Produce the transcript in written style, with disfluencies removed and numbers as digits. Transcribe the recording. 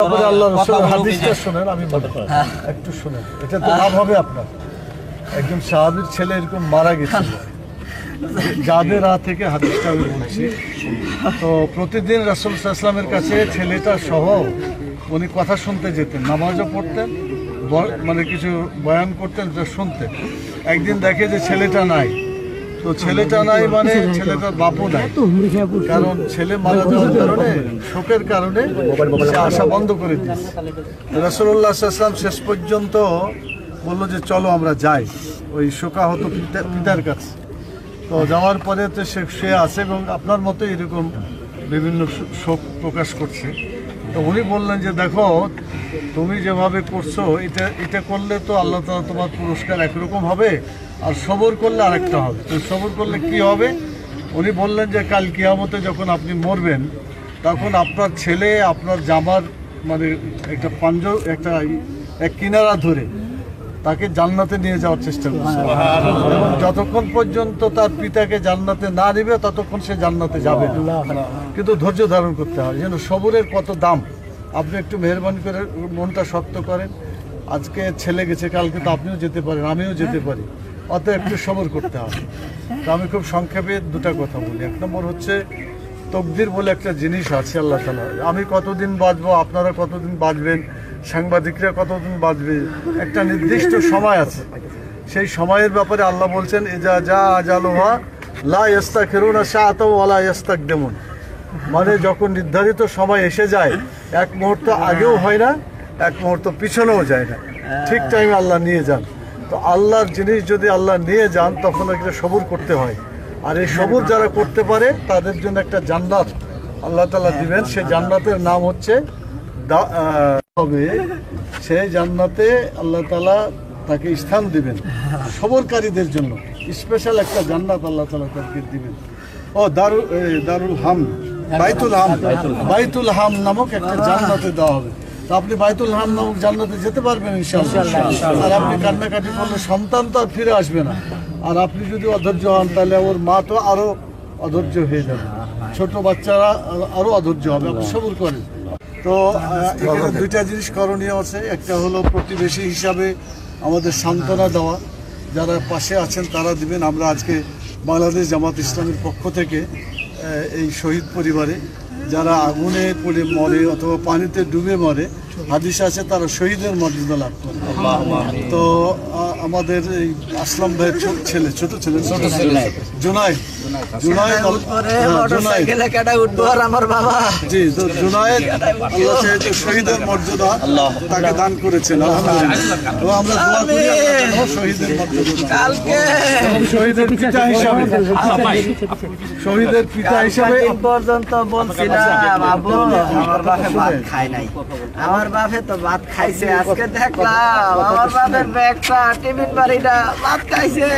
তারপরে আল্লাহ রাসূলের হাদিসটা শুনেন, আমি বলি একটু শুনেন, এটা তো লাভ হবে আপনার। একজন সাহাবীর ছেলে এরকম মারা গেছিল, যাদের থেকে হাদিসটা আমি বলছি। তো প্রতিদিন রাসূল সাল্লাল্লাহু আলাইহি ওয়াসাল্লামের কাছে ছেলেটা সহ উনি কথা শুনতে যেতেন, নামাজও পড়তেন, মানে কিছু বয়ান করতেন, এটা শুনতেন। একদিন দেখে যে ছেলেটা নাই, তো ছেলেটা নাই মানে ছেলেটার বাপও নাই, কারণ ছেলে মারা যাওয়ার কারণে, শোকের কারণে সে আসা বন্ধ করে দিয়েছে। রাসূলুল্লাহ সাল্লাল্লাহু আলাইহি ওয়াসাল্লাম শেষ পর্যন্ত বললো যে চলো আমরা যাই ওই শোকাহত পিতার কাছে। তো যাওয়ার পরে তো সে আছে এবং আপনার মতো এরকম বিভিন্ন শোক প্রকাশ করছে। তো উনি বললেন যে দেখো, তুমি যেভাবে করছো এটা করলে তো আল্লাহ তাআলা তোমার পুরস্কার একরকম হবে, আর সবর করলে আরেকটা হবে। তো সবর করলে কি হবে? উনি বললেন যে কাল কিয়ামতে যখন আপনি মরবেন, তখন আপনার ছেলে আপনার জামার মানে একটা এক কিনারা ধরে তাকে জান্নাতে নিয়ে যাওয়ার চেষ্টা করছে, এবং যতক্ষণ পর্যন্ত তার পিতাকে জান্নাতে না নিবে ততক্ষণ সে জান্নাতে যাবে না। কিন্তু ধৈর্য ধারণ করতে হয়, যেন সবরের কত দাম। আপনি একটু মেহরবানি করে মনটা শক্ত করেন। আজকে ছেলে গেছে, কালকে তো আপনিও যেতে পারেন, আমিও যেতে পারি, অত একটু সবর করতে হবে। তো আমি খুব সংক্ষেপে দুটা কথা বলি। এক নম্বর হচ্ছে তকদির বলে একটা জিনিস আছে আল্লাহ তাআলা। আমি কতদিন বাঁচবো, আপনারা কতদিন বাঁচবেন, সাংবাদিকরা কতদিন বাঁচবে, একটা নির্দিষ্ট সময় আছে। সেই সময়ের ব্যাপারে আল্লাহ বলছেন ইজা জা আজালুহা লা ইস্তাখিরুনা সাআতাও ওয়া লা ইস্তাকদিমুন, মানে যখন নির্ধারিত সময় এসে যায়, এক মুহূর্ত আগেও হয় না, এক মুহূর্ত পিছনেও যায় না, ঠিক টাইমে আল্লাহ নিয়ে যান। তো আল্লাহর জিনিস যদি আল্লাহ নিয়ে যান তখন একটা সবর করতে হয়। আর এই সবর যারা করতে পারে তাদের জন্য একটা জান্নাত আল্লাহ তাআলা দিবেন। সেই জান্নাতের নাম হচ্ছে হবে, সেই জান্নাতে আল্লাহ তাআলা তাকে স্থান দিবেন। সবরকারীদের জন্য স্পেশাল একটা জান্নাত আল্লাহ তাআলা তাকে দিবেন। ও দারুল হাম, বাইতুল হাম নামক একটা জান্নাতে দেওয়া হবে। তো আপনি বাইতুল হাম নামক জান্নাতে যেতে পারবেন ইনশাআল্লাহ। আর আপনি কান্নাকাটি করলে সন্তান তো আর ফিরে আসবে না। আর আপনি যদি অধৈর্য হন তাহলে ওর মা তো আরো অধৈর্য হয়ে যাবে, ছোট বাচ্চারা আরো অধৈর্য হবে। আপনি সবর করেন। তো এখানে দুইটা জিনিস করণীয় আছে। একটা হলো প্রতিবেশী হিসাবে আমাদের সান্ত্বনা দেওয়া, যারা পাশে আছেন তারা দিবেন। আমরা আজকে বাংলাদেশ জামাত ইসলামের পক্ষ থেকে এই শহীদ পরিবারে যারা আগুনে পড়ে মরে অথবা পানিতে ডুবে মরে, হাদিস আছে তারা শহীদের মর্যাদা লাভ করে। তো আমাদের এই আসলাম ভাইয়ের ছোট ছেলে জুনায়েদ শহীদের মর্যাদা তাকে দান করেছেন, আলহামদুলিল্লাহ। আমরা দোয়া করি শহীদের মর্যাদা, শহীদের পিতা হিসাবে পর্যন্ত বলছিলাম আব্বু আমার বাপে ভাত খায় নাই, আমার বাপে তো ভাত খাইছে। আজকে দেখলাম আমার বাপের ব্যাগটা টিফিন বাড়িটা ভাত খাইছে।